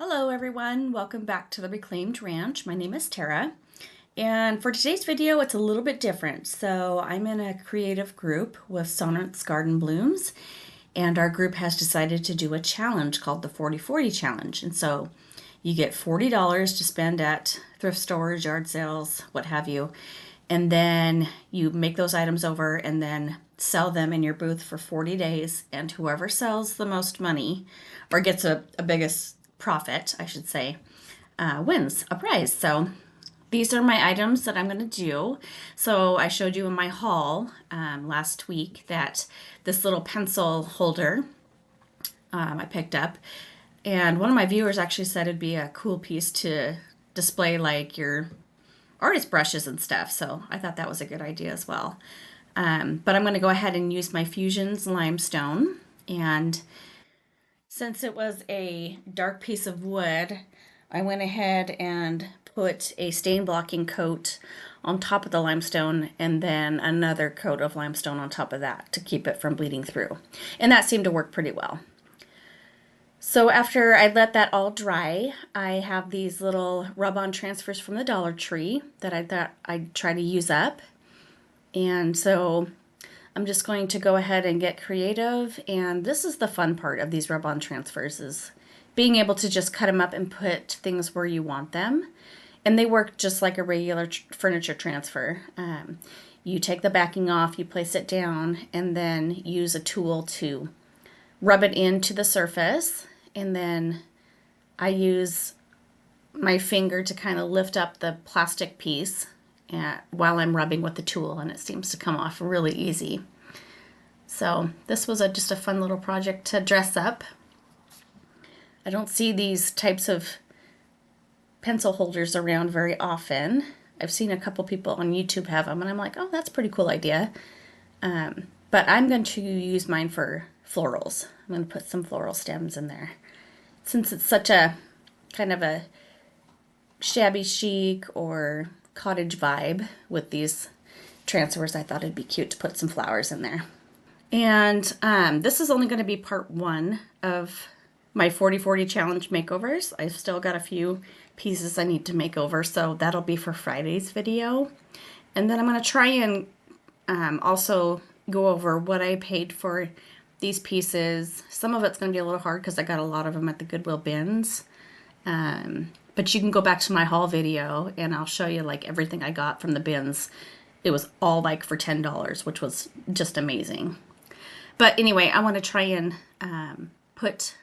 Hello everyone, welcome back to the Reclaimed Ranch. My name is Tara, and for today's video it's a little bit different. So I'm in a creative group with Sonnet's Garden Blooms, and our group has decided to do a challenge called the 40/40 challenge. And so you get $40 to spend at thrift stores, yard sales, what have you, and then you make those items over and then sell them in your booth for 40 days, and whoever sells the most money or gets a biggest profit, I should say, wins a prize. So these are my items that I'm going to do. So I showed you in my haul last week that this little pencil holder I picked up, and one of my viewers actually said it'd be a cool piece to display like your artist brushes and stuff. So I thought that was a good idea as well. But I'm going to go ahead and use my Fusions limestone, and since it was a dark piece of wood, I went ahead and put a stain blocking coat on top of the limestone and then another coat of limestone on top of that to keep it from bleeding through. And that seemed to work pretty well. So after I let that all dry, I have these little rub-on transfers from the Dollar Tree that I thought I'd try to use up. And so I'm just going to go ahead and get creative, and this is the fun part of these rub-on transfers, is being able to just cut them up and put things where you want them. And they work just like a regular furniture transfer. You take the backing off, you place it down, and then use a tool to rub it into the surface. And then I use my finger to kind of lift up the plastic piece while I'm rubbing with the tool, and it seems to come off really easy. So this was just a fun little project to dress up. I don't see these types of pencil holders around very often. I've seen a couple people on YouTube have them, and I'm like, oh, that's a pretty cool idea. But I'm going to use mine for florals. I'm going to put some floral stems in there. Since it's such a kind of a shabby chic or cottage vibe with these transfers, I thought it'd be cute to put some flowers in there. And this is only going to be part one of my 40/40 challenge makeovers. I've still got a few pieces I need to make over, so that'll be for Friday's video. And then I'm going to try and also go over what I paid for these pieces. Some of it's going to be a little hard because I got a lot of them at the Goodwill bins. But you can go back to my haul video and I'll show you like everything I got from the bins. It was all like for $10, which was just amazing. But anyway, I want to try and put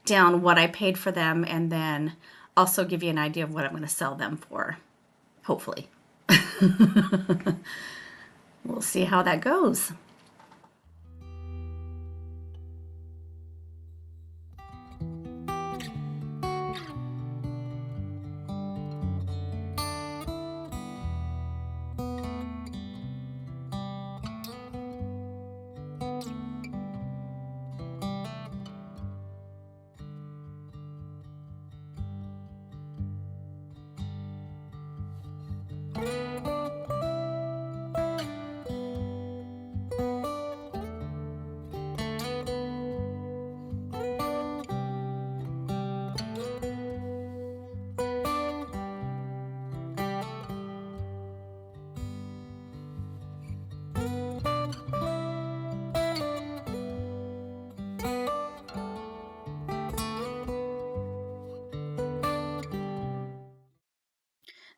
down what I paid for them, and then also give you an idea of what I'm going to sell them for, hopefully. We'll see how that goes.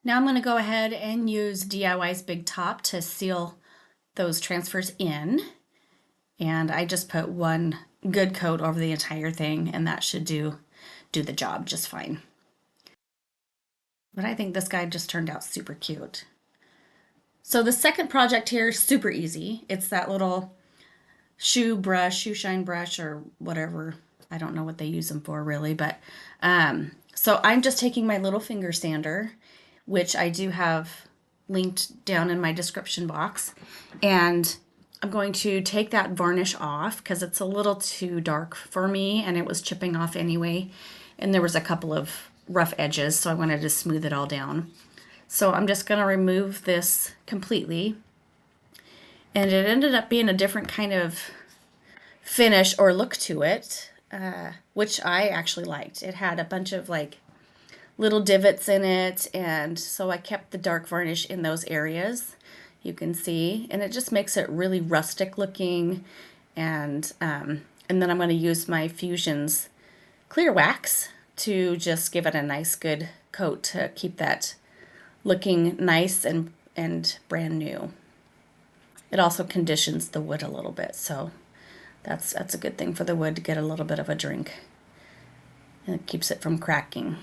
Now I'm going to go ahead and use DIY's Big Top to seal those transfers in. And I just put one good coat over the entire thing, and that should do the job just fine. But I think this guy just turned out super cute. So the second project here is super easy. It's that little shoe shine brush, or whatever. I don't know what they use them for really, but so I'm just taking my little finger sander, which I do have linked down in my description box, and I'm going to take that varnish off because it's a little too dark for me and it was chipping off anyway, and there was a couple of rough edges, so I wanted to smooth it all down. So I'm just going to remove this completely, and it ended up being a different kind of finish or look to it. which I actually liked. It had a bunch of like little divots in it, and so I kept the dark varnish in those areas, you can see, and it just makes it really rustic looking. And then I'm going to use my Fusion's clear wax to just give it a nice good coat to keep that looking nice and brand new. It also conditions the wood a little bit, so that's a good thing for the wood to get a little bit of a drink, and it keeps it from cracking.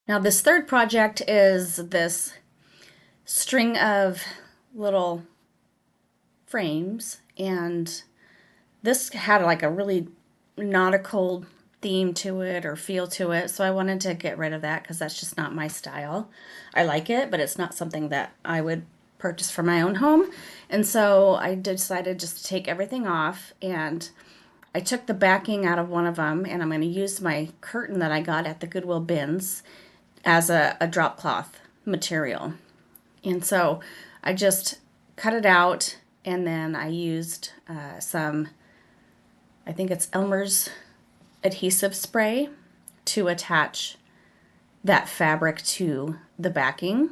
Now this third project is this string of little frames, and this had like a really nautical theme to it or feel to it, so I wanted to get rid of that because that's just not my style. I like it, but it's not something that I would purchase for my own home. And so I decided just to take everything off, and I took the backing out of one of them, and I'm going to use my curtain that I got at the Goodwill bins as a drop cloth material. And so I just cut it out, and then I used some, I think it's Elmer's adhesive spray to attach that fabric to the backing.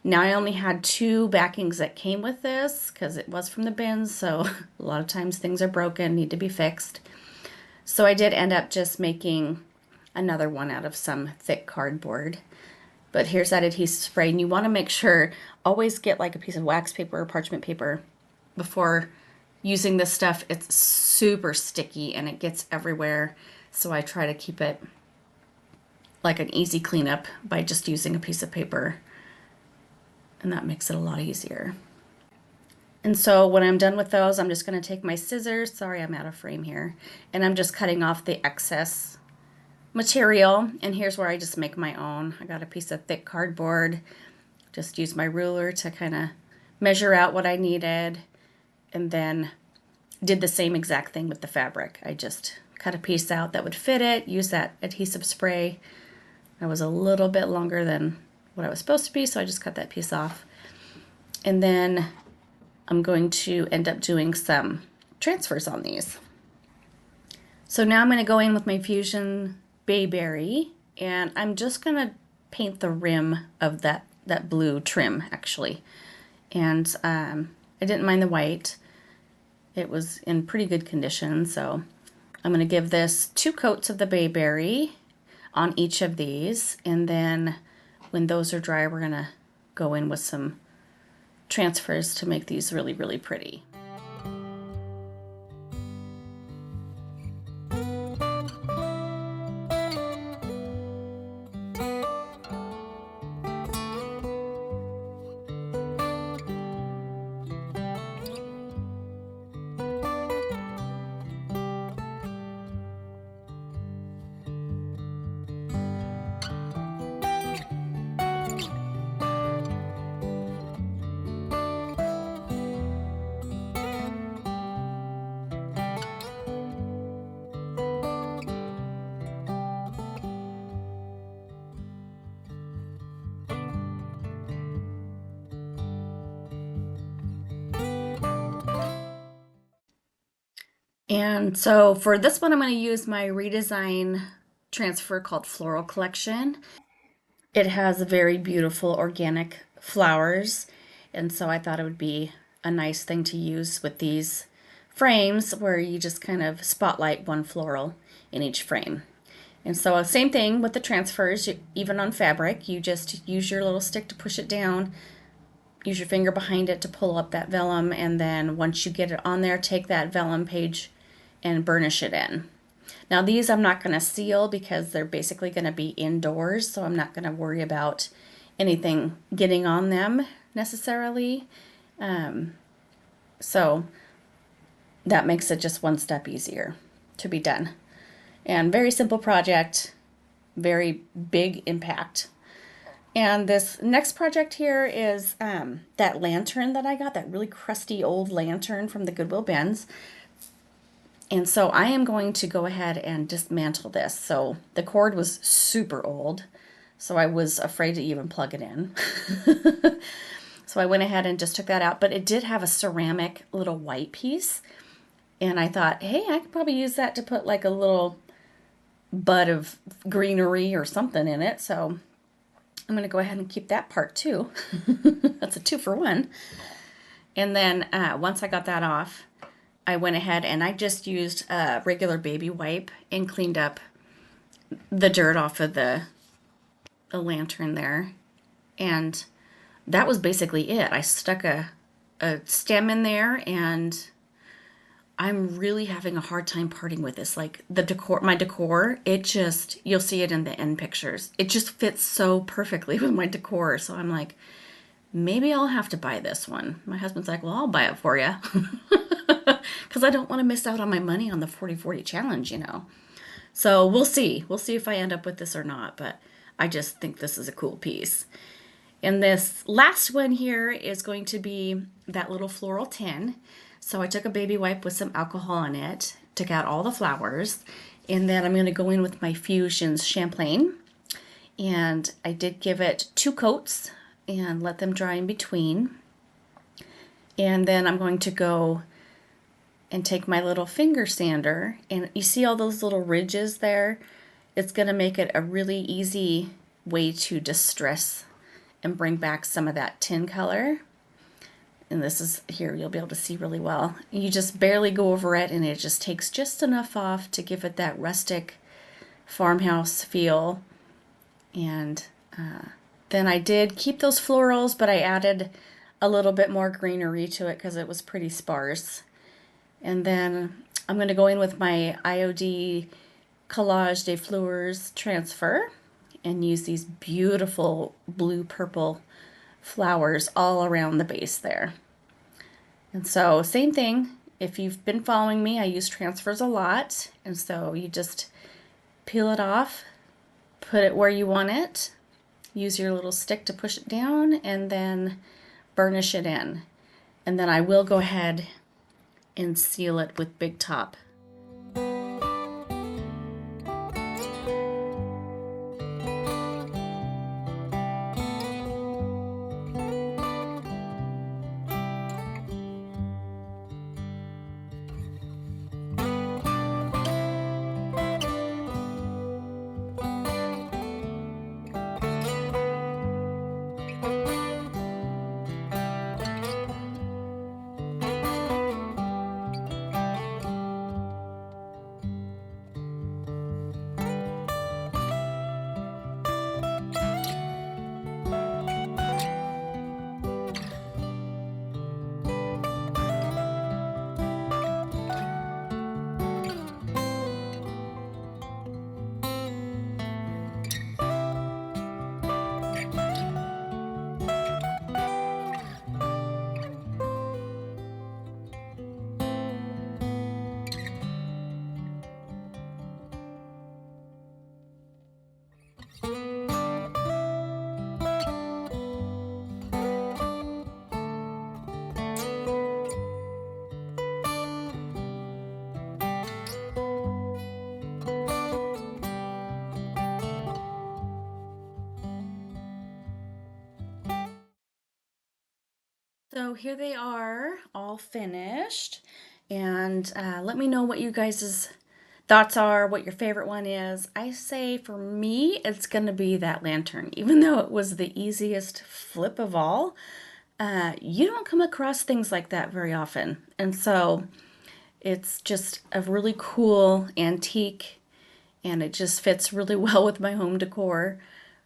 Now I only had 2 backings that came with this because it was from the bins, so a lot of times things are broken, need to be fixed. So I did end up just making another one out of some thick cardboard. But here's that adhesive spray, and you want to make sure, always get like a piece of wax paper or parchment paper before using this stuff. It's super sticky and it gets everywhere, so I try to keep it like an easy cleanup by just using a piece of paper, and that makes it a lot easier. And so when I'm done with those, I'm just going to take my scissors, sorry I'm out of frame here, and I'm just cutting off the excess material. And here's where I just make my own. I got a piece of thick cardboard, just use my ruler to kind of measure out what I needed, and then did the same exact thing with the fabric. I just cut a piece out that would fit it, use that adhesive spray. I was a little bit longer than what I was supposed to be, so I just cut that piece off. And then I'm going to end up doing some transfers on these. So now I'm going to go in with my Fusion Bayberry, and I'm just going to paint the rim of that blue trim, actually. And I didn't mind the white. It was in pretty good condition, so I'm going to give this 2 coats of the Bayberry on each of these, and then when those are dry, we're going to go in with some transfers to make these really, really pretty. And so for this one, I'm going to use my redesign transfer called Floral Collection. It has very beautiful organic flowers, and so I thought it would be a nice thing to use with these frames where you just kind of spotlight one floral in each frame. And so same thing with the transfers, even on fabric, you just use your little stick to push it down, use your finger behind it to pull up that vellum, and then once you get it on there, take that vellum page and burnish it in. Now these I'm not going to seal because they're basically going to be indoors, so I'm not going to worry about anything getting on them necessarily. So that makes it just one step easier to be done. And very simple project, very big impact. And this next project here is that lantern that I got, that really crusty old lantern from the Goodwill bins. And so I am going to go ahead and dismantle this. So the cord was super old, so I was afraid to even plug it in. So I went ahead and just took that out, but it did have a ceramic little white piece. And I thought, hey, I could probably use that to put like a little bud of greenery or something in it. So I'm going to go ahead and keep that part too. That's a 2-for-1. And then once I got that off, I went ahead and I just used a regular baby wipe and cleaned up the dirt off of the lantern there. And that was basically it. I stuck a stem in there, and I'm really having a hard time parting with this. Like the decor, my decor, it just, you'll see it in the end pictures. It just fits so perfectly with my decor. So I'm like, maybe I'll have to buy this one. My husband's like, well, I'll buy it for you. Because I don't want to miss out on my money on the 40/40 challenge, you know. So we'll see. We'll see if I end up with this or not. But I just think this is a cool piece. And this last one here is going to be that little floral tin. So I took a baby wipe with some alcohol in it, took out all the flowers, and then I'm going to go in with my Fusions Champlain. And I did give it 2 coats and let them dry in between. And then I'm going to go and take my little finger sander, and you see all those little ridges there? It's going to make it a really easy way to distress and bring back some of that tin color. And this is here, you'll be able to see really well. You just barely go over it, and it just takes just enough off to give it that rustic farmhouse feel. And then I did keep those florals, but I added a little bit more greenery to it because it was pretty sparse. And then I'm going to go in with my IOD Collage des Fleurs transfer and use these beautiful blue-purple flowers all around the base there. And so same thing, if you've been following me, I use transfers a lot. And so you just peel it off, put it where you want it, use your little stick to push it down, and then burnish it in. And then I will go ahead and seal it with Big Top. So here they are, all finished. And let me know what you guys' thoughts are, what your favorite one is. I say for me, it's going to be that lantern. Even though it was the easiest flip of all, you don't come across things like that very often. And so it's just a really cool antique, and it just fits really well with my home decor.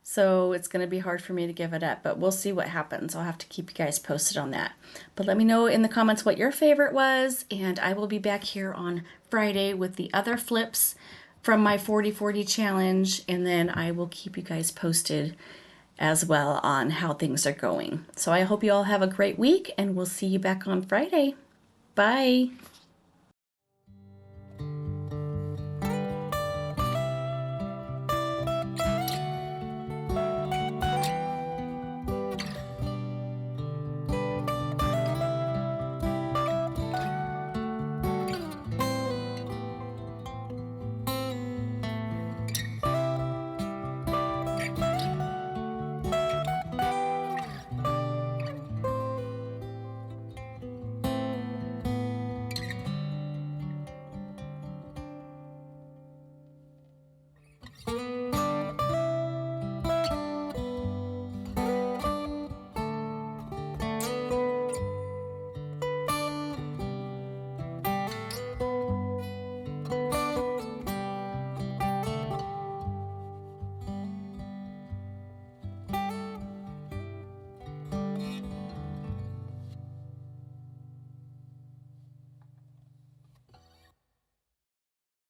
So it's going to be hard for me to give it up, but we'll see what happens. I'll have to keep you guys posted on that. But let me know in the comments what your favorite was, and I will be back here on Friday with the other flips from my 40/40 challenge, and then I will keep you guys posted as well on how things are going. So I hope you all have a great week, and we'll see you back on Friday. Bye.